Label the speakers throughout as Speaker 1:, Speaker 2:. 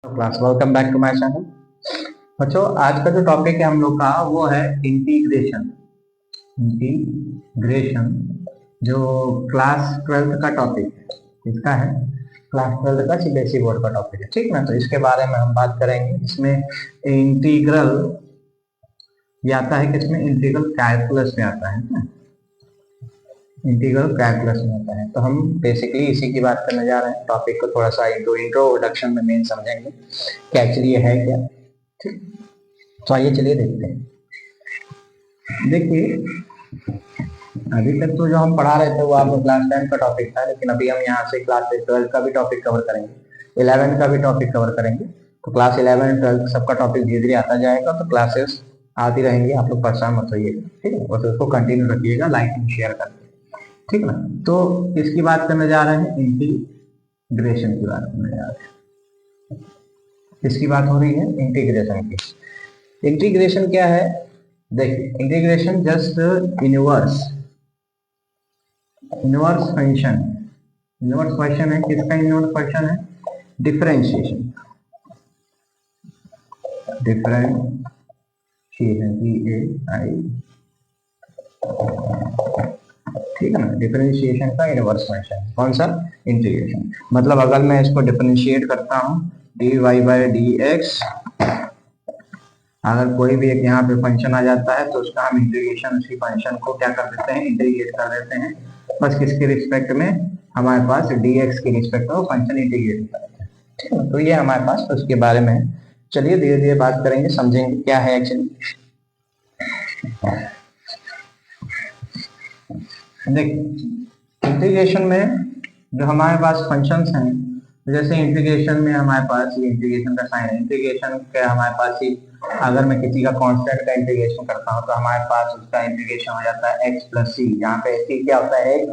Speaker 1: Class welcome back to my channel. बच्चों, आज का जो टॉपिक है हम लोग का वो है इंटीग्रेशन। इंटीग्रेशन जो क्लास 12th का टॉपिक है, इसका है क्लास 12th का सीबीएसई बोर्ड का टॉपिक है, ठीक ना। तो इसके बारे में हम बात करेंगे। इसमें इंटीग्रल ये आता है, किसमें? इंटीग्रल कैलकुलस में आता है ना, इंटीग्रल कैलकुलस में आता है। तो हम बेसिकली इसी की बात करने जा रहे हैं। टॉपिक को थोड़ा सा इंट्रोडक्शन में मेन समझेंगे कि एक्चुअली ये है क्या, ठीक। तो आइए चलिए देखते हैं। देखिए, अभी तक तो जो हम पढ़ा रहे थे वो आपको क्लास 10 का टॉपिक था, लेकिन अभी हम यहाँ से क्लास 12 का भी टॉपिक कवर करेंगे, 11 का भी टॉपिक कवर करेंगे। तो क्लास 11 12 सबका टॉपिक धीरे धीरे आता जाएगा, तो क्लासेस आती रहेंगी, आप लोग परेशान मत होइएगा, ठीक है। और उसको कंटिन्यू रखिएगा, लाइक एंड शेयर करके, ठीक ना। तो इसकी बात करने जा रहे हैं, इंटीग्रेशन की बात करने जा रहे हैं। इसकी बात हो रही है इंटीग्रेशन की। इंटीग्रेशन क्या है? देखिए, integration just inverse function, inverse function है। किसका इनवर्स फंक्शन है? डिफरेंशिएशन, ठीक है ना। डिफरेंशिएशन का इनवर्स फंक्शन कौन सा? इंटीग्रेशन। मतलब अगर मैं इसको डिफरेंशिएट करता हूं dy बाई डी एक्स, अगर कोई भी एक यहाँ पे फंक्शन आ जाता है तो उसका हम इंटीग्रेशन, उसी फंक्शन को क्या कर देते हैं? इंटीग्रेट कर देते हैं। बस किसके रिस्पेक्ट में? हमारे पास dx के रिस्पेक्ट में वो फंक्शन इंटीग्रेट होता है, ठीक है। तो ये हमारे पास तो उसके बारे में चलिए धीरे धीरे बात करेंगे, समझेंगे क्या है एक्चुअली। देखिए, इंटीग्रेशन में जो हमारे पास फंक्शंस हैं, जैसे इंटीग्रेशन में हमारे पास ये इंटीग्रेशन का साइन है। इंटीग्रेशन का हमारे पास ही, अगर मैं किसी का कांस्टेंट का इंटीग्रेशन करता हूं तो हमारे पास उसका इंटीग्रेशन हो जाता है x प्लस सी। यहाँ पे सी क्या होता है? एक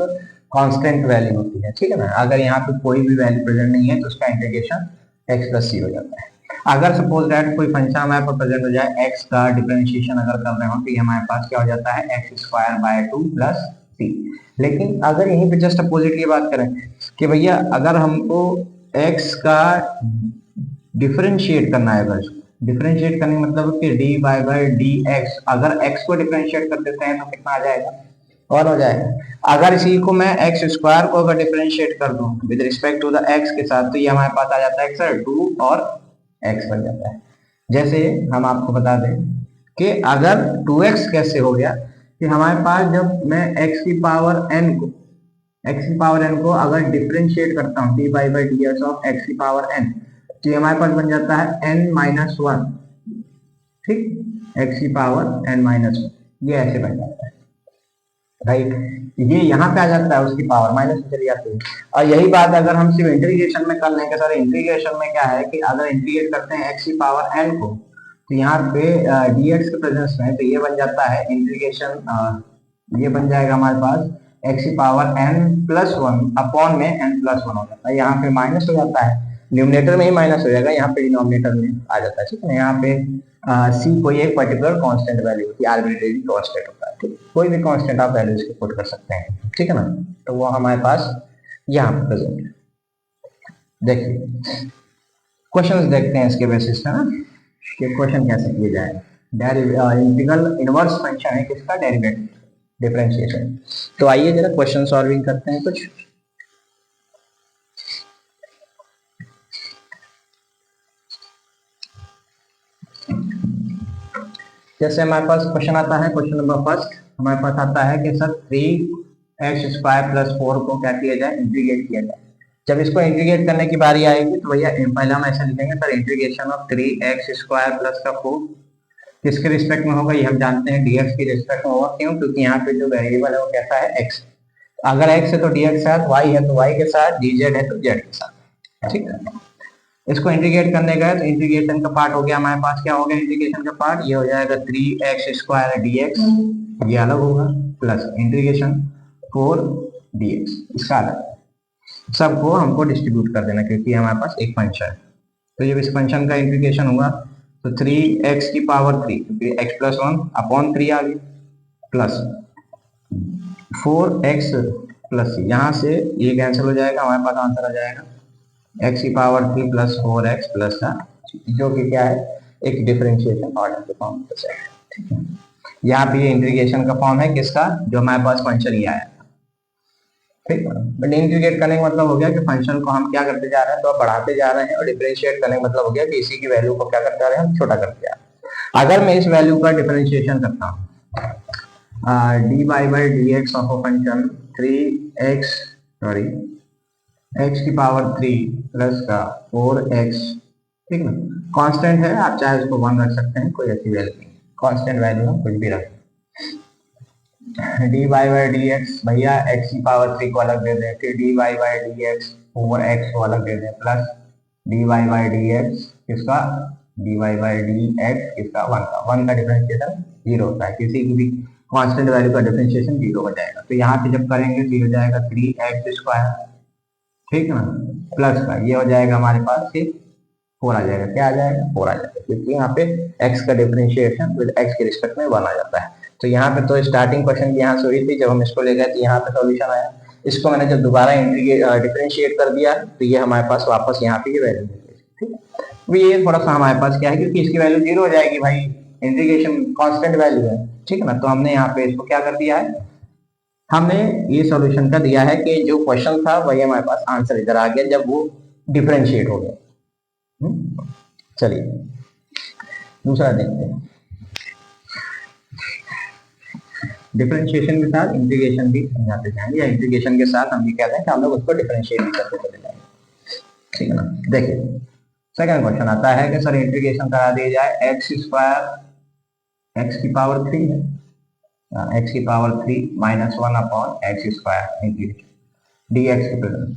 Speaker 1: कांस्टेंट वैल्यू होती है, ठीक है ना। अगर यहाँ पे कोई भी वैल्यू प्रेजेंट नहीं है तो उसका इंटीग्रेशन x प्लस सी हो जाता है। अगर सपोज दैट कोई फंक्शन हमारे पास प्रेजेंट हो जाए, x का डिफरेंशिएशन अगर कर रहे हो तो ये हमारे पास क्या हो जाता है? एक्स स्क्वायर बाय 2 प्लस सी। लेकिन अगर यहीं पे जस्ट अपोजिट की बात करें कि भैया अगर हमको x का डिफरेंशिएट करना है, बस डिफरेंशिएट करने का मतलब कि d y by d x, अगर x को डिफरेंशिएट कर देते हैं तो कितना आ जाएगा? और हो जाएगा। अगर इसी को मैं एक्स स्क्वायर को अगर डिफरेंशिएट कर दूं with respect to the x के साथ, तो ये हमारे पास आ जाता है सर 2 और x बन जाता है। जैसे हम आपको बता दें कि अगर 2x कैसे हो गया कि हमारे पास जब मैं x की पावर n को अगर डिफरेंशिएट करता हूँ D by by d x of x की पावर n, तो ये हमारे पास बन जाता है n माइनस वन, ठीक। x की पावर n माइनस वन, ये ऐसे बन जाता है, राइट। ये यहाँ पे आ जाता है, उसकी पावर माइनस में चली जाती है। और यही बात अगर हम सिर्फ इंटीग्रेशन में कर लेंगे सर, इंटीग्रेशन में क्या है कि अगर इंटीग्रेट करते हैं x की पावर n को, तो यहाँ पे dx के प्रेजेंस में, तो ये बन जाता है इंटीग्रेशन, ये बन जाएगा हमारे पास x की power n plus one upon में n प्लस वन हो जाता है। यहाँ पे माइनस हो जाता है, न्यूमिनेटर में ही माइनस हो जाएगा, यहाँ पे डिनोमिनेटर में आ जाता है, ठीक है। यहाँ पे सी कोई एक पर्टिकुलर कांस्टेंट वैल्यू होती है, आर्बिट्रेरी कांस्टेंट होता है, ठीक। कोई भी कांस्टेंट आप वैल्यू इसके पुट कर सकते हैं, ठीक है ना। तो वो हमारे पास यहाँ पे प्रेजेंट है। देखिए, क्वेश्चंस देखते हैं इसके बेसिस पे ना कि क्वेश्चन कैसे किए जाए। इंटीग्रल इनवर्स फंक्शन है किसका? Derivative, differentiation. तो आइए जरा क्वेश्चन सॉल्विंग करते हैं कुछ। जैसे हमारे पास क्वेश्चन आता है, क्वेश्चन नंबर फर्स्ट हमारे पास आता है कि सर 3x स्क्वायर प्लस 4 को क्या किया जाए? इंटीग्रेट किया जाए। जब इसको इंटीग्रेट करने की बारी आएगी तो भैया पहले हम ऐसा लिखेंगे sir, integration of 3x square plus का 4 किसके रिस्पेक्ट में होगा? ये हम जानते हैं dx के रिस्पेक्ट में होगा। क्यों? क्योंकि यहाँ पे जो वेरिएबल है वो कैसा है? x। अगर x है तो dx के साथ, y है तो y के साथ, dz है तो z के साथ, ठीक है। इसको इंटीग्रेट करने गए तो इंटीग्रेशन का पार्ट हो गया हमारे पास, क्या हो गया इंटीग्रेशन का पार्ट? ये हो जाएगा 3x स्क्वायर dx, ये अलग होगा, प्लस इंटीग्रेशन 4 dx, इसका अलग। सबको हमको डिस्ट्रीब्यूट कर देना क्योंकि हमारे पास एक फंक्शन है। तो जब इस फंक्शन का इंटीग्रेशन हुआ तो 3x की पावर 3, क्योंकि x प्लस वन अपॉन 3 आ गई, प्लस 4x प्लस, यहाँ से ये कैंसिल हो जाएगा, हमारे पास आंसर आ जाएगा एक्स की पावर 3 प्लस 4x प्लस का, जो कि क्या है, एक डिफरेंशिएशन ऑर्डर के फॉर्म में है। ठीक है, यहाँ पे ये इंटीग्रेशन का फॉर्म है किसका, जो हमारे पास फंक्शन ही आया। ठीक है, बट इंटीग्रेट करने का मतलब हो गया कि फंक्शन को हम क्या करते जा रहे हैं, तो बढ़ाते जा रहे हैं, और डिफरेंशिएट करने का मतलब हो गया कि इसी की वैल्यू को क्या करते जा रहे हैं, हम छोटा करते जा रहे हैं। अगर मैं इस वैल्यू का डिफरेंशिएशन करता हूँ d y by d x of function 3x, sorry x की पावर 3 प्लस का 4x, ठीक ना, कांस्टेंट है, आप चाहे उसको 1 रख सकते हैं, कोई ऐसी वैल्यू नहीं, कांस्टेंट वैल्यू हम कुछ भी रख, d y by d x, भैया x की पावर 3 को अलग दे दें, फिर d y by d x over x को अलग दे दें, plus d y by d x किसका, d y by d x किसका, 1 का डिफरेंशिएशन 0 होता है, किसी की भी कांस्टेंट वैल्यू का डिफरेंशिएशन 0 हो जाएगा। तो यहाँ पे जब करेंगे तो ये हो जाएगा 3x स्क्वायर, ठीक है ना, प्लस का ये हो जाएगा हमारे पास ये 4 आ जाएगा, क्या आ जाएगा, 4 आ जाएगा, क्योंकि यहाँ पे x का डिफरेंशिएशन विद x के रिस्पेक्ट में 1 आ जाता है। तो यहाँ पे तो स्टार्टिंग क्वेश्चन की यहाँ से हुई थी, जब हम इसको ले गए तो यहाँ पे सॉल्यूशन आया, इसको मैंने जब दोबारा डिफरेंशिएट कर दिया तो ये हमारे पास वापस यहाँ पे वैल्यू, ठीक है, ये थोड़ा सा हमारे पास क्या है, क्योंकि इसकी वैल्यू 0 हो जाएगी भाई, इंटीग्रेशन कांस्टेंट वैल्यू है, ठीक है ना, तो हमने यहाँ पे इसको क्या कर दिया है, हमने ये सॉल्यूशन का दिया है कि जो क्वेश्चन था वही हमारे पास आंसर इधर आ गया जब वो डिफरेंशिएट हो गया। चलिए दूसरा देखते हैं, डिफरेंशिएशन के साथ इंटीग्रेशन भी समझाते जाएंगे, या इंटीग्रेशन के साथ हम भी कहते हैं कि हम लोग उसको डिफरेंशिएट भी करते चले जाएंगे, ठीक है ना। देखिए सेकंड क्वेश्चन आता है कि सर इंटीग्रेशन करा दिया जाए एक्स स्क्वायर एक्स की पावर 3 है, एक्स की power 3 minus 1 upon x square integration D x के प्रेजेंट।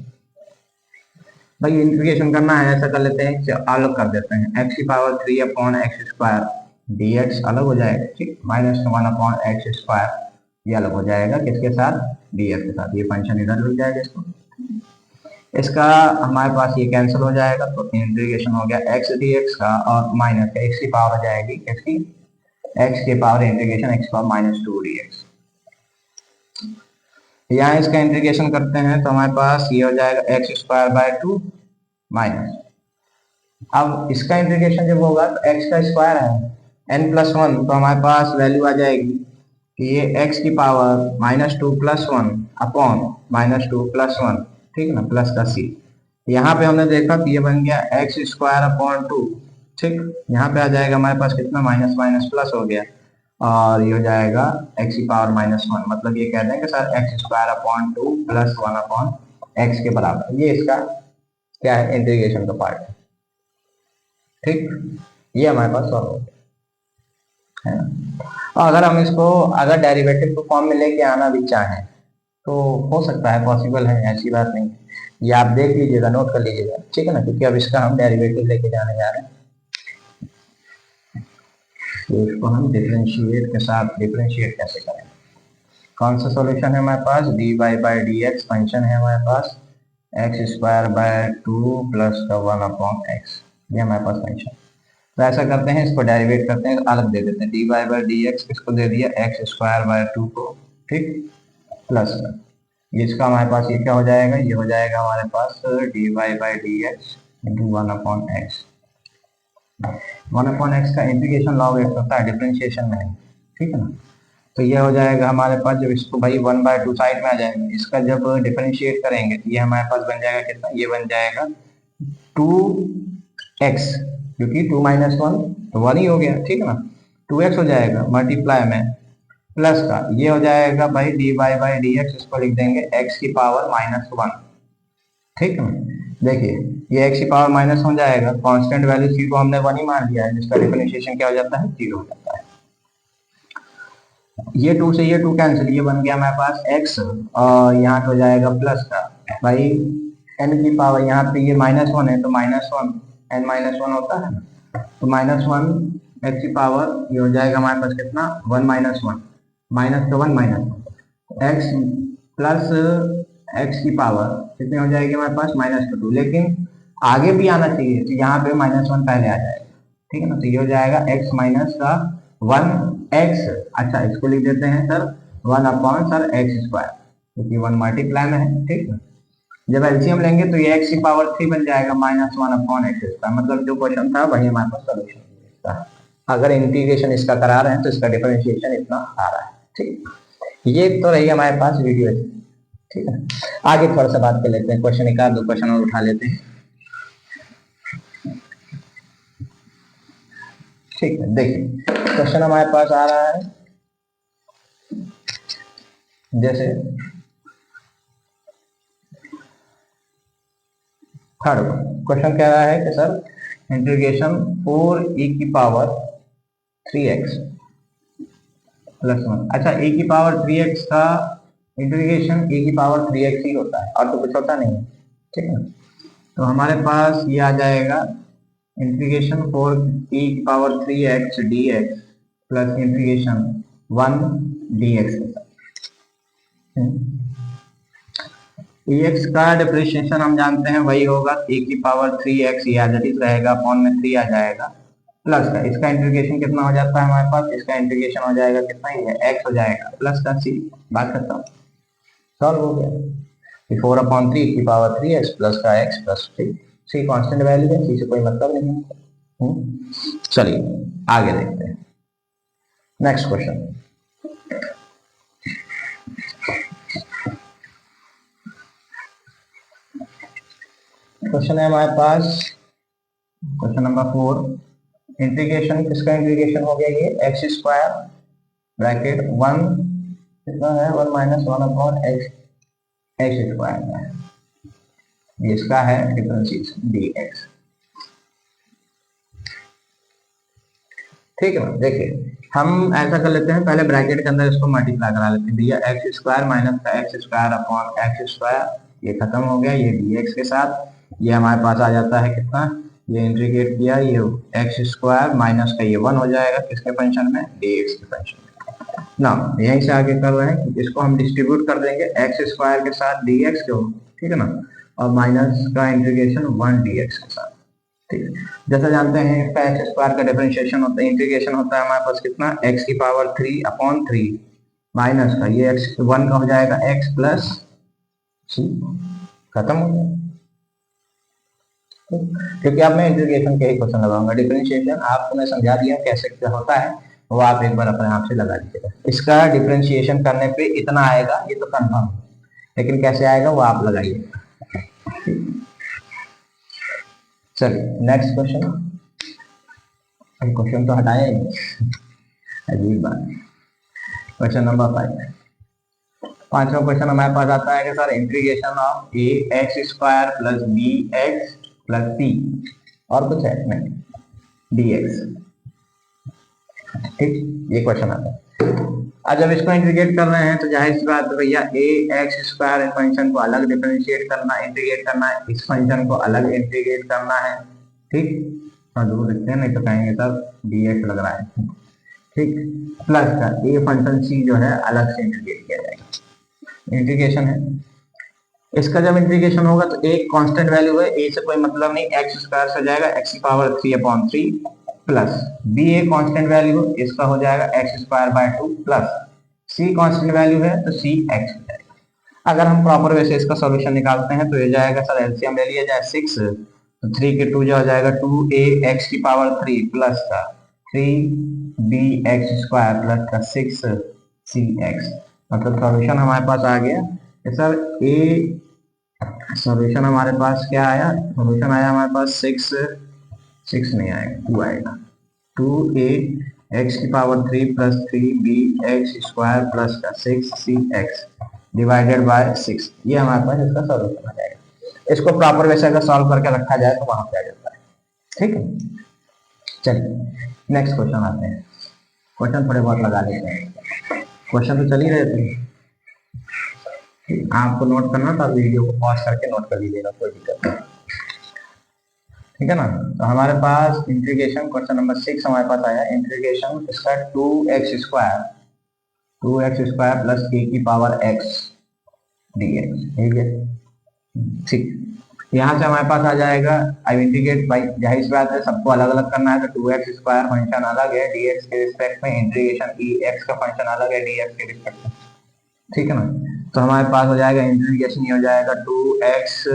Speaker 1: भाई इंटीग्रेशन करना है, ऐसा कर लेते हैं, अलग कर देते हैं, एक्स की power 3 upon x square D x अलग हो जाएगा, ठीक, माइनस 1 अपॉन एक्स स्क्वायर ये अलग हो जाएगा, किसके साथ, डी एक्स के साथ, ये फंक्शन इधर लग जाएगा, इसको इसका हमारे पास ये कैंसिल हो जाएगा, तो इंटीग्रेशन हो गया एक्स डी एक्स का, और माइनस एक्स की पावर हो जाएगी इसकी एक्स के power integration x power minus 2 D x. यहाँ इसका इंटीग्रेशन करते हैं तो हमारे पास ये हो जाएगा एक्स स्क्वायर बाय 2 माइनस, अब इसका इंटीग्रेशन जब होगा तो एक्स का स्क्वायर है n प्लस 1, तो हमारे पास वैल्यू आ जाएगी कि ये x की power minus 2 plus 1 upon minus 2 plus 1, ठीक है ना, प्लस का c। यहाँ पे हमने देखा कि ये बन गया एक्स स्क्वायर अपॉन 2, ठीक, यहाँ पे आ जाएगा हमारे पास कितना, माइनस माइनस प्लस हो गया, और ये हो जाएगा एक्स की पावर माइनस 1, मतलब ये कहते हैं कि sir x square upon 2 plus 1 upon x के बराबर, ये इसका क्या है, इंटीग्रेशन का पार्ट है, ठीक, ये हमारे पास सॉल्व हो गया है ना। और अगर हम इसको अगर डेरिवेटिव को फॉर्म में लेके आना भी चाहें तो हो सकता है, पॉसिबल है, ऐसी बात नहीं, ये आप देख लीजिएगा, नोट कर लीजिएगा, ठीक है ना, क्योंकि अब इसका हम डेरिवेटिव लेके जाने जा रहे हैं, तो इसको हम डिफरेंशिएट के साथ डिफरेंशिएट कैसे करें, कौन सा सॉल्यूशन है हमारे पास, d y by d x function है हमारे पास एक्स स्क्वायर बाय 2 प्लस का 1 अपॉन एक्स, ये हमारे पास फंक्शन। तो ऐसा करते हैं, इसको डेरिवेट करते हैं, अलग दे देते हैं, d y by d x किसको दे दिया, एक्स स्क्वायर बाय 2 को, ठीक, प्लस इसका हमारे पास ये क्या हो जाएगा, ये हो जाएगा हमारे पास d y by d x into 1 upon x, 1 upon x का इंटीग्रेशन लॉग एक्स होता है, डिफरेंशिएशन में, ठीक है ना। तो ये हो जाएगा हमारे पास, जब इसको भाई 1/2 साइड में आ जाएगा, इसका जब डिफरेंशिएट करेंगे तो ये हमारे पास बन जाएगा कितना, ये बन जाएगा 2x, क्योंकि 2 माइनस 1 तो 1 ही हो गया, ठीक है ना, 2x हो जाएगा मल्टीप्लाई में प्लस का ये हो जाएगा भाई d y by d x, इसको लिख देंगे x की पावर माइनस 1, ठीक है, देखिए ये x की पावर माइनस हो जाएगा, कांस्टेंट वैल्यू c को हमने 1 ही मान लिया है, जिसका डिफरेंशिएशन क्या हो जाता है, 0 हो जाता है। ये 2 से ये 2 कैंसिल, ये बन गया हमारे पास x, और यहाँ पे हो जाएगा प्लस का भाई n की पावर, यहाँ पे ये माइनस 1 है तो माइनस 1 n माइनस 1 होता है, तो माइनस 1 x की पावर ये हो जाएगा हमारे पास कितना, 1 माइनस 1, माइनस का 1 माइनस x प्लस x की पावर कितनी हो जाएगी हमारे पास, माइनस का 2, लेकिन आगे भी आना चाहिए, तो यहाँ पे माइनस 1 पहले आ जाएगा, ठीक है ना, तो ये हो जाएगा x माइनस का 1x, अच्छा इसको लिख देते हैं sir 1 upon sir x square, क्योंकि 1 मल्टीप्लाई में है, ठीक है, जब एलसीएम लेंगे तो ये एक्स की पावर 3 बन जाएगा -1/x का, मतलब जो क्वेश्चन था वही हमारे पास सोल्यूशन इसका। अगर इंटीग्रेशन इसका करा रहे हैं तो इसका डिफरेंशिएशन इतना आ रहा है। ठीक, ये तो रही हमारे पास वीडियो। ठीक है, आगे थोड़ा सा बात कर लेते हैं, क्वेश्चन एक आध दो क्वेश्चन और उठा लेते हैं। ठीक है, देखिए क्वेश्चन हमारे पास आ रहा है जैसे थर्ड क्वेश्चन कह रहा है कि सर इंटीग्रेशन 4e की पावर 3x प्लस 1। अच्छा, e की पावर 3x का इंटीग्रेशन e की पावर 3x ही होता है और तो कुछ होता नहीं है। ठीक है, तो हमारे पास ये आ जाएगा इंटीग्रेशन 4e की power 3x dx plus integration 1 dx के साथ। एक्स का डिफरेंशिएशन हम जानते हैं वही होगा e की पावर 3x, ये एज इट इज रहेगा, अपॉन में 3 आ जाएगा, प्लस का इसका इंटीग्रेशन कितना हो जाता है हमारे पास, इसका इंटीग्रेशन हो जाएगा कितना ही है, x हो जाएगा, प्लस का c, बात करता हूँ, सॉल्व हो गया। 4/3 की पावर 3x प्लस का x plus 3, c constant value है, c से कोई मतलब नहीं है। चलिए आगे देखते हैं नेक्स्ट क्वेश्चन। क्वेश्चन है हमारे पास क्वेश्चन नंबर 4, इंटीग्रेशन किसका इंटीग्रेशन हो गया, ये एक्स स्क्वायर ब्रैकेट 1 कितना है 1 - 1/x एक्स स्क्वायर है, इसका है डिफरेंशिएशन dx। ठीक है, देखिए हम ऐसा कर लेते हैं, पहले ब्रैकेट के अंदर इसको मल्टीप्लाई करा लेते हैं, भैया एक्स स्क्वायर माइनस का x square upon x square, ये खत्म हो गया, ये dx के साथ ये हमारे पास आ जाता है कितना, ये इंटीग्रेट किया, ये एक्स स्क्वायर माइनस का ये 1 हो जाएगा किसके फंक्शन में, dx के फंक्शन में ना। यहीं से आगे कर रहे हैं, इसको हम डिस्ट्रीब्यूट कर देंगे एक्स स्क्वायर के साथ dx को, ठीक है ना, और माइनस का इंटीग्रेशन 1 dx के साथ। ठीक है, जैसा जानते हैं इसका एक्स स्क्वायर का डिफरेंशिएशन होता है, इंटीग्रेशन होता है हमारे पास कितना, एक्स की पावर 3/3 माइनस का ये एक्स 1 का हो जाएगा एक्स प्लस सी, खत्म हो गया। क्योंकि अब मैं इंटीग्रेशन के ही क्वेश्चन लगाऊंगा, डिफरेंशिएशन आपको मैं समझा दिया कैसे क्या होता है, वो आप एक बार अपने आप से लगा लीजिएगा। इसका डिफरेंशिएशन करने पे इतना आएगा, ये तो कंफर्म, लेकिन कैसे आएगा वो आप लगाइए। चलिए नेक्स्ट क्वेश्चन, क्वेश्चन तो हटाए अजीब बात। क्वेश्चन नंबर 5, पांचवा क्वेश्चन हमारे पास आता है कि sir integration of a x square plus b x plus c, और कुछ है नहीं, डी एक्स। ठीक, ये क्वेश्चन आता है। आज जब इसको इंटीग्रेट कर रहे हैं तो जाहिर सी बात है भैया ए एक्स स्क्वायर फंक्शन को अलग डिफरेंशिएट करना, इंटीग्रेट करना है, इस फंक्शन को अलग इंटीग्रेट करना है। ठीक, और दूर लिखते हैं नहीं तो कहेंगे सर डी एक्स लग रहा है। ठीक, प्लस का ए फंक्शन सी जो है अलग से इंटीग्रेट किया जाएगा, इंटीग्रेशन है। इसका जब इंटीग्रेशन होगा तो एक कांस्टेंट वैल्यू है, ए से कोई मतलब नहीं, एक्स स्क्वायर से हो जाएगा एक्स की power 3/3 plus be a constant value, इसका हो जाएगा x square by 2 plus c constant value है तो सी एक्स हो जाएगा। अगर हम प्रॉपर वे से इसका सॉल्यूशन निकालते हैं तो ये जाएगा सर एलसीएम ले लिया जाए 6, तो 3 के 2 जो हो जाएगा 2a एक्स की पावर 3 प्लस का 3b एक्स स्क्वायर प्लस का 6c एक्स, मतलब सॉल्यूशन हमारे पास आ गया। सर ए सॉल्यूशन हमारे पास क्या आया, सॉल्यूशन आया हमारे पास 6 नहीं आएगा, 2 आएगा, 2a एक्स की power 3 plus 3b x square plus का 6c एक्स डिवाइडेड बाय 6, ये हमारे पास इसका सॉल्यूशन आ जाएगा। इसको प्रॉपर वैसे अगर सॉल्व करके रखा जाए तो वहां पे आ जाता है। ठीक है, चलिए नेक्स्ट क्वेश्चन आते हैं, क्वेश्चन थोड़े बहुत लगा लेते हैं, क्वेश्चन तो चल ही रहे थे, आपको नोट करना था, वीडियो को पॉज करके नोट कर लीजिएगा, कोई दिक्कत नहीं। ठीक है ना, तो हमारे पास इंटीग्रेशन क्वेश्चन नंबर 6 हमारे पास आया, इंटीग्रेशन इसका 2x स्क्वायर प्लस a की पावर x dx। ठीक है, ठीक, यहाँ से हमारे पास आ जाएगा, अब इंटीग्रेट भाई जाहिर सी बात है सबको अलग अलग करना है, तो 2x स्क्वायर फंक्शन अलग है dx के रिस्पेक्ट में, इंटीग्रेशन e x का फंक्शन अलग है dx के रिस्पेक्ट में। ठीक है ना, तो हमारे पास हो जाएगा इंटीग्रेशन, ये हो जाएगा 2x,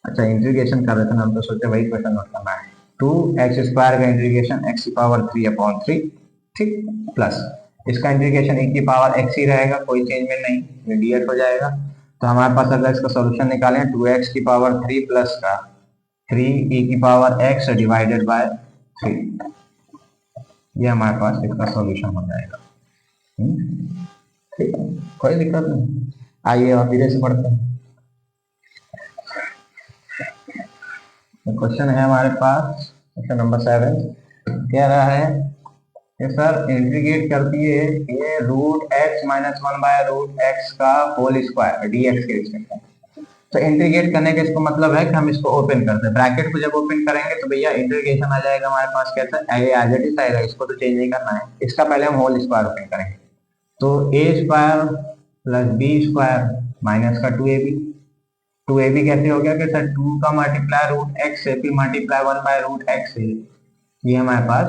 Speaker 1: अच्छा इंटीग्रेशन कर रहे थे ना हम, तो सोचे वही क्वेश्चन नोट करना है। 2x² का इंटीग्रेशन x⁻³ ठीक, प्लस इसका इंटीग्रेशन e⁻x ही रहेगा, कोई चेंजमेंट नहीं, ये dx हो जाएगा। तो हमारे पास अगर इसका सॉल्यूशन निकालें 2x⁻³ प्लस का 3e⁻x डिवाइडेड बाय 3, ये हमारे पास इसका सॉल्यूशन हो जाएगा। ठीक है, कोई दिक्कत नहीं। आइए और धीरे से पढ़ते हैं। क्वेश्चन है हमारे पास, क्वेश्चन नंबर 7 कह रहा है कि सर इंटीग्रेट कर दिए ये √x-1/√x का होल स्क्वायर dx के रिस्पेक्ट में। तो इंटीग्रेट करने का इसको मतलब है कि हम इसको ओपन करते हैं, ब्रैकेट को जब ओपन करेंगे तो भैया इंटीग्रेशन आ जाएगा हमारे पास कैसा, एज इट इज आएगा, इसको तो चेंज नहीं करना है। इसका पहले हम होल स्क्वायर ओपन करेंगे, तो a² + b² माइनस का 2ab कैसे हो गया कि सर 2 का मल्टीप्लाई √x से फिर मल्टीप्लाई 1/√x से, ये हमारे पास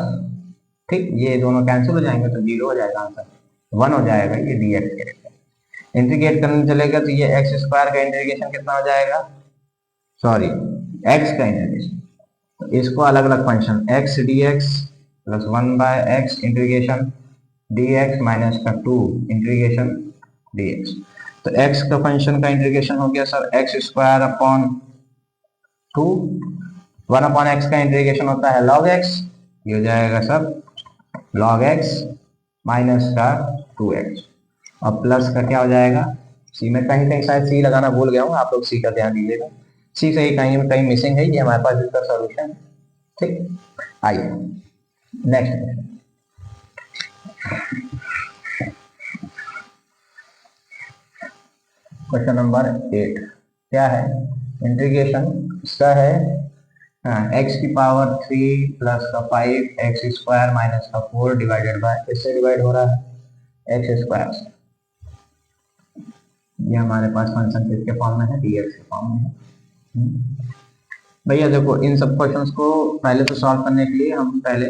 Speaker 1: ठीक, ये दोनों कैंसिल हो जाएंगे तो 0 हो जाएगा, आंसर 1 हो जाएगा ये dx के। इंटीग्रेट करने चलेगा तो ये x² का इंटीग्रेशन कितना हो जाएगा, सॉरी x का इंटीग्रेशन, तो इसको अलग अलग function x dx + 1/x integration dx minus का 2 इंटीग्रेशन dx। तो x का फंक्शन का इंटीग्रेशन हो गया सर x² / 2, 1/x का इंटीग्रेशन होता है log x, ये हो जाएगा सर log x माइनस का 2x, और प्लस का क्या हो जाएगा, सी में कहीं कहीं शायद सी लगाना भूल गया हूँ, आप लोग सी का ध्यान दीजिएगा, सी से ही कहीं मिसिंग है, ये हमारे पास इसका सॉल्यूशन। ठीक, आइए नेक्स्ट क्वेश्चन नंबर 8 क्या है, इंटीग्रेशन इसका है x⁻³ प्लस का 5x² माइनस का 4 डिवाइडेड बाय, इससे डिवाइड हो रहा है x², ये हमारे पास फंक्शन किसके फॉर्म में है, dx के फॉर्म में है। भैया देखो इन सब क्वेश्चंस को पहले तो सॉल्व करने के लिए हम पहले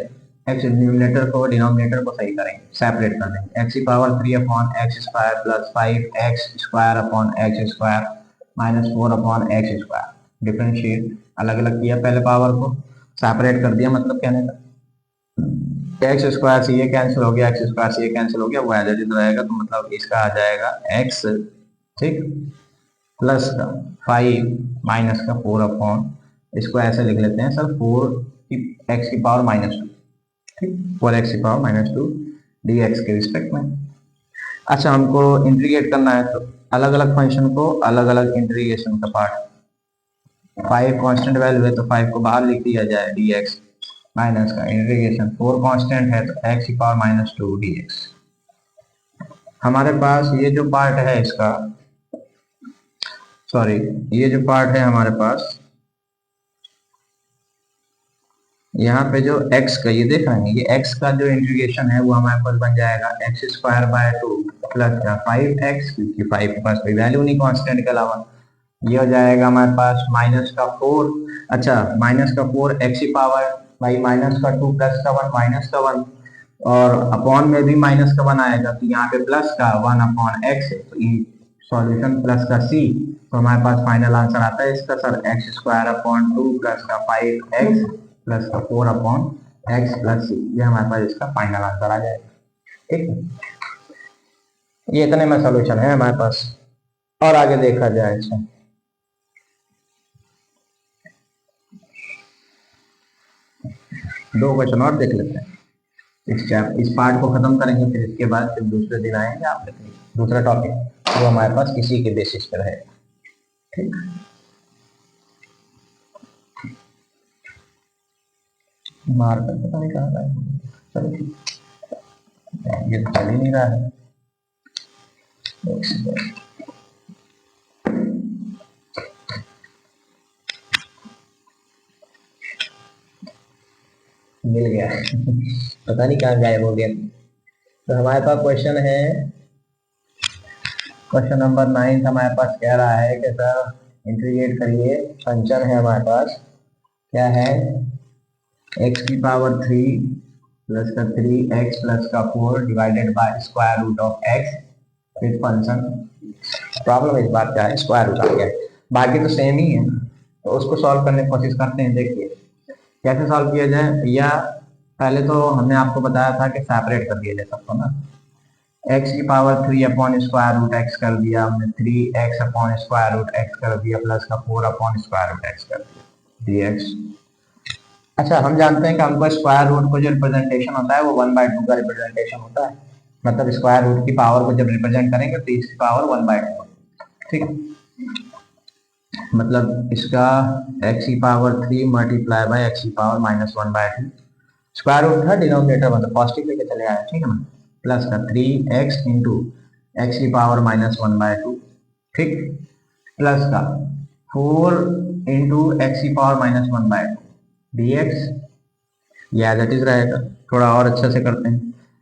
Speaker 1: x न्यूमरेटर को डिनोमिनेटर को सही करेंगे, सेपरेट कर देंगे, x⁻³ plus 5x² minus 4x², differentiate अलग अलग किया, पहले पावर को सेपरेट कर दिया, मतलब कहने का x² से ये कैंसिल हो गया, x² से ये कैंसिल हो गया, वो एज इट इज रहेगा, तो मतलब इसका आ जाएगा x ठीक प्लस का 5 माइनस का 4 इसको ऐसे लिख लेते हैं सर 4x⁻², ठीक 4x⁻² dx के रिस्पेक्ट में। अच्छा हमको इंटीग्रेट करना है, तो अलग अलग फंक्शन को अलग अलग इंटीग्रेशन का पार्ट, 5 कांस्टेंट वैल्यू है तो 5 को बाहर लिख दिया जाए dx माइनस का इंटीग्रेशन 4 कांस्टेंट है तो x⁻² dx। हमारे पास ये जो पार्ट है इसका, सॉरी ये जो पार्ट है हमारे पास, यहाँ पे जो x का ये देख रहे हैं, ये x का जो इंटीग्रेशन है वो हमारे पास बन जाएगा x² / 2 प्लस का 5x, क्योंकि 5 के पास कोई वैल्यू नहीं कांस्टेंट के अलावा, ये हो जाएगा हमारे पास माइनस का 4, अच्छा माइनस का 4 x⁻, माइनस का 2 प्लस का 1 माइनस का 1, और अपॉन में भी माइनस का 1 आएगा, तो यहाँ पे प्लस का 1/x, तो ये सॉल्यूशन प्लस का c, तो हमारे पास फाइनल आंसर आता है इसका सर x² / 2 प्लस का 5x प्लस का 4/x प्लस c, ये हमारे पास इसका फाइनल आंसर आ जाएगा। ठीक है, ये इतने में सॉल्यूशन है हमारे पास, और आगे देखा जाए इसमें। दो क्वेश्चन और देख लेते हैं, इस पार्ट को खत्म करेंगे, फिर इसके बाद फिर दूसरे दिन आएंगे आप दूसरा टॉपिक, वो हमारे पास इसी के बेसिस पर रहेगा। ठीक, मार्कर पता नहीं कहाँ है, चलो ठीक, ये तो चल ही नहीं रहा है, मिल गया पता नहीं कहाँ गायब हो गया। तो हमारे पास क्वेश्चन है, क्वेश्चन नंबर 9 हमारे पास कह रहा है कि सर इंटीग्रेट करिए, फंक्शन है हमारे पास क्या है, x⁻³ प्लस का 3x प्लस का 4 divided by square root of x with function. Problem इस बात का है स्क्वायर रूट आ गया है, बाकी तो सेम ही है। तो उसको सॉल्व करने की कोशिश करते हैं। देखिए कैसे सॉल्व किया जाए, या पहले तो हमने आपको बताया था कि सेपरेट कर दिया जाए सबको ना। एक्स की power 3 upon square root x कर दिया हमने, 3x upon square root x कर दिया, प्लस का 4 अपॉन स्क्वायर रूट एक्स कर दिया dx। अच्छा हम जानते हैं कि हमको स्क्वायर रूट को जो रिप्रेजेंटेशन होता है वो 1/2 का रिप्रेजेंटेशन होता है। मतलब स्क्वायर रूट की पावर को जब रिप्रेजेंट करेंगे तो इसकी पावर 1/2, ठीक। मतलब इसका x की पावर 3 मल्टीप्लाई बाय x की पावर -1/2। स्क्वायर रूट था, डिनोमिनेटर मतलब पॉजिटिव लेके चले आए, ठीक है ना। प्लस का 3x इंटू एक्स की पावर -1/2, ठीक। प्लस का 4 इंटू एक्स की पावर -1/2 dx। ये एज इट इज रहेगा। थोड़ा और अच्छे से करते हैं।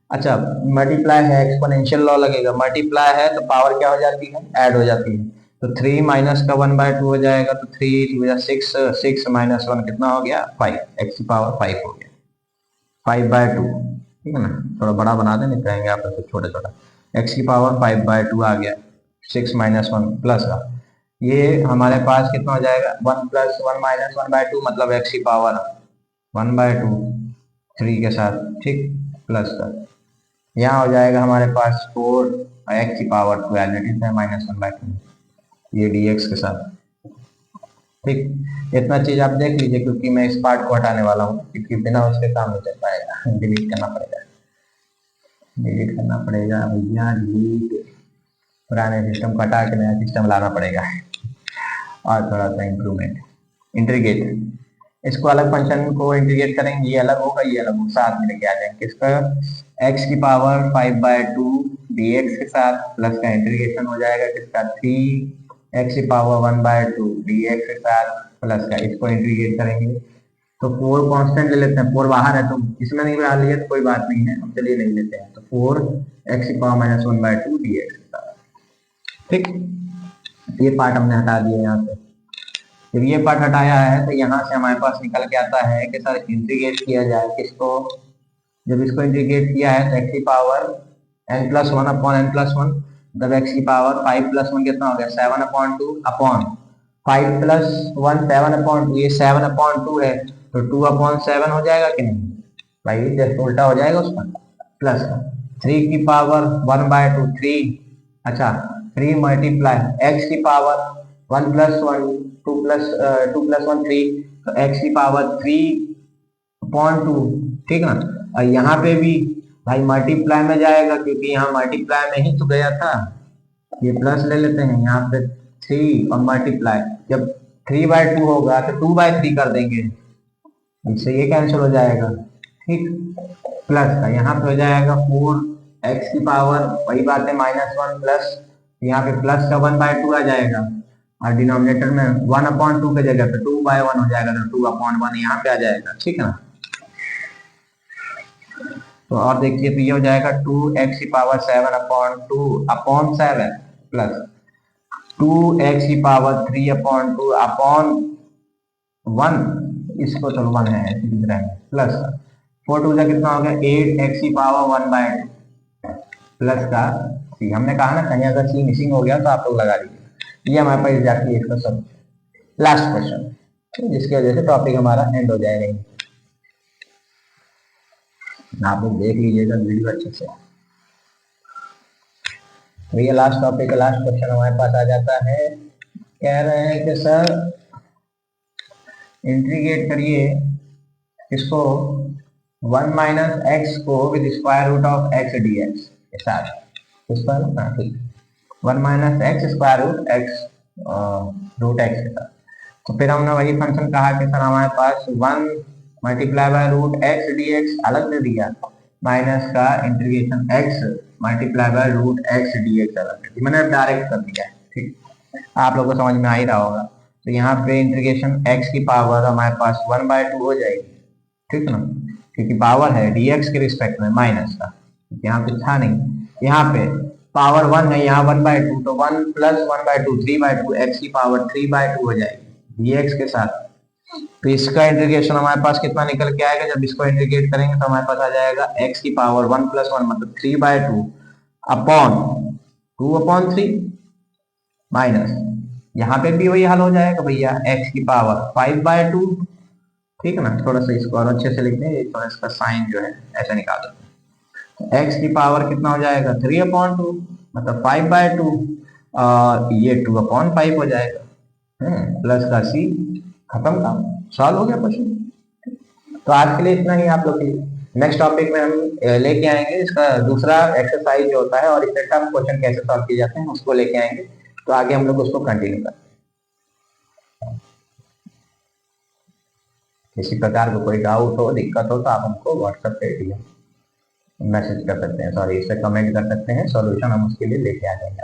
Speaker 1: अच्छा मल्टीप्लाई है, एक्सपोनेंशियल लॉ लगेगा। मल्टीप्लाई है तो पावर क्या हो जाती है, ऐड हो जाती है। तो 3 माइनस का 1/2 हो जाएगा, तो 3 6, 6 माइनस 1 कितना हो गया 5, एक्स की पावर 5 हो गया, 5/2, ठीक है ना। थोड़ा बड़ा बना दें, कहेंगे आप तो छोटा छोटा। एक्स की पावर 5/2 आ गया, 6 माइनस 1 प्लस का ये हमारे पास कितना हो जाएगा 1 प्लस 1 माइनस 1/2, मतलब एक्स की पावर 1/2 3 के साथ, ठीक। प्लस का यहाँ हो जाएगा हमारे पास 4 एक्स की पावर 12 है -1/2, ये dx के साथ, ठीक। इतना चीज आप देख लीजिए, क्योंकि मैं इस पार्ट को हटाने वाला हूँ, क्योंकि बिना उसके काम नहीं चल पाएगा। डिलीट करना पड़ेगा, डिलीट करना पड़ेगा भैया, डिलीट। पुराने सिस्टम को हटा के नया सिस्टम लाना पड़ेगा, और थोड़ा सा इंप्रूवमेंट। इंटीग्रेट, इसको अलग फंक्शन को इंटीग्रेट करेंगे, ये अलग होगा ये अलग होगा, साथ में लेके आ जाएंगे। इसका x की पावर 5/2 dx के साथ, प्लस का इंटीग्रेशन हो जाएगा किसका 3x की पावर 1/2 dx के साथ, प्लस का इसको इंटीग्रेट करेंगे तो 4 कांस्टेंट ले लेते हैं। 4 बाहर है तो इसमें नहीं डाल लिया तो कोई बात नहीं है, हम चलिए नहीं लेते हैं। तो 4x की पावर -1/2 dx के साथ, ठीक। ये पार्ट हमने हटा दिया यहाँ से। जब ये पार्ट हटाया है तो यहाँ से हमारे पास निकल के आता है कि सर इंटीग्रेट किया जाए किसको। जब इसको इंटीग्रेट किया है तो एक्स की पावर n+1 अपॉन n+1, जब एक्स की पावर 5 + 1 कितना हो गया 7/2 अपॉन 5 + 1 7/2, ये 7/2 है तो 2/7 हो जाएगा कि नहीं भाई, जस्ट उल्टा हो जाएगा उसका। प्लस 3 की पावर 1/2 3, अच्छा 3 मल्टीप्लाई एक्स की पावर 1 + 1 2 + 1 3, तो एक्स की पावर 3/2, ठीक है ना। और यहाँ पे भी भाई मल्टीप्लाई में जाएगा, क्योंकि यहाँ मल्टीप्लाई में ही तो गया था। ये प्लस ले लेते हैं यहाँ पे 3 और मल्टीप्लाई, जब 3/2 होगा तो 2/3 कर देंगे, इससे ये कैंसिल हो जाएगा, ठीक। प्लस का यहाँ पे हो जाएगा 4x की पावर, वही बात है -1 प्लस यहाँ पे प्लस का 1/2 आ जाएगा, और डिनोमिनेटर में 1/2 की जगह पे 2/1 हो जाएगा, तो 2/1 यहाँ पे आ जाएगा, ठीक है ना। तो और देखिए तो ये हो जाएगा 2x की पावर 7/2 अपॉन 7 प्लस 2x की पावर 3/2 अपॉन 1, इसको चलो 1 है ऐसे लिख रहे हैं, प्लस 4 2 कितना हो गया 8x की पावर 1/2 प्लस का c। हमने कहा ना कहीं अगर c मिसिंग हो गया तो आप लोग लगा दीजिए। ये हमारे पास जाती है इसका सब लास्ट क्वेश्चन, जिसकी वजह से टॉपिक हमारा एंड हो जाएगा। आप लोग देख लीजिएगा वीडियो अच्छे से। भैया लास्ट टॉपिक का लास्ट क्वेश्चन हमारे पास आ जाता है, कह रहे हैं कि सर इंटीग्रेट करिए इसको 1 - x को with square root of x dx के साथ, स्क्वायर रूट ना, ठीक 1 - x square root x root x के साथ। तो फिर हमने वही फंक्शन कहा कि सर हमारे पास 1 multiply by root x dx अलग दे दिया, माइनस का integration x multiply by root x dx अलग दे दिया, मैंने डायरेक्ट कर दिया है, ठीक। आप लोगों को समझ में आ ही रहा होगा। तो यहाँ पे इंटीग्रेशन x की पावर हमारे पास 1/2 हो जाएगी, ठीक है ना, क्योंकि पावर है dx के रिस्पेक्ट में माइनस का, यहाँ पे था नहीं, यहाँ पे पावर 1 है, यहाँ 1/2, तो 1 + 1/2 3/2 x की पावर 3/2 हो जाएगी dx के साथ। तो इसका इंटीग्रेशन हमारे पास कितना निकल के आएगा, जब इसको इंटीग्रेट करेंगे तो हमारे पास आ जाएगा x की पावर 1 + 1 मतलब 3/2 अपॉन 2/3 माइनस, यहाँ पे भी वही हाल हो जाएगा भैया, x की पावर 5/2, ठीक है ना। थोड़ा सा इसको और अच्छे से लिखते हैं, थोड़ा इसका साइन जो है ऐसा निकाल देते हैं। तो x की पावर कितना हो जाएगा 3/2, मतलब 5/2, और ये 2/5 हो जाएगा, प्लस का c, खत्म काम, सॉल्व हो गया क्वेश्चन। तो आज के लिए इतना ही आप लोग के लिए। नेक्स्ट टॉपिक में हम लेके आएंगे इसका दूसरा एक्सरसाइज जो होता है और इससे टफ क्वेश्चन कैसे सॉल्व किए जाते हैं उसको लेके आएंगे। तो आगे हम लोग उसको कंटिन्यू करें। किसी प्रकार का कोई डाउट हो, दिक्कत हो तो आप हमको व्हाट्सएप पे मैसेज कर सकते हैं, सॉरी इससे कमेंट कर सकते हैं, सॉल्यूशन हम उसके लिए लेके आ जाएंगे।